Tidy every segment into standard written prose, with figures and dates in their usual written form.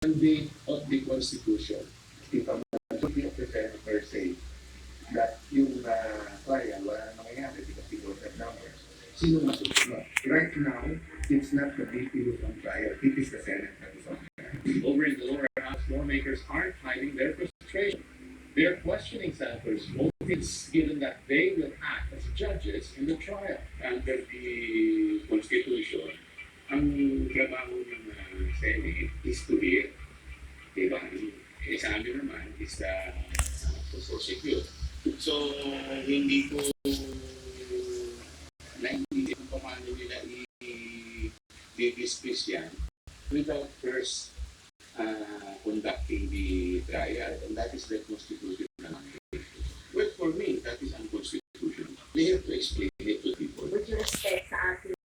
mandate of the Constitution. If a majority of the Senate per se, that yung trial, wala na mangyayari because we don't have numbers. Sino masusunod? Right now, it's not the BPO on trial, it is the Senate that is on trial. Over in the lower house, lawmakers aren't hiding their frustration. They're questioning senators' motives given that they will act as judges in the trial. Under the Constitution, ang trabaho ng Senate is to hear. Diba? Sa amin naman is to prosecute. So, hindi ko naiintindihan kung paano nila i-dismiss yan without first conducting the trial, and that is the Constitution. Well, for me, that is unconstitutional. They have to explain it to people. With respect sa ating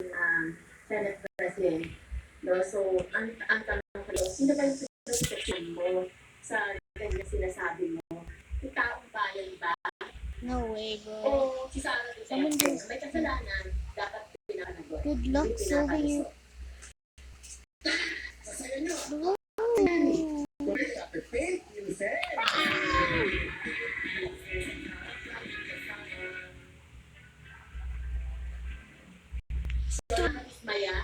Senate President, no? So, ang tanong ko, sino ba yung protection mo sa ganyan sinasabi mo? Yung taong bayan ba? No way, bro. O si Sara Duterte, may kasalanan, dapat pinapanagot. Good luck, Sylvie. Sasayo nyo. Bro. So, Maya,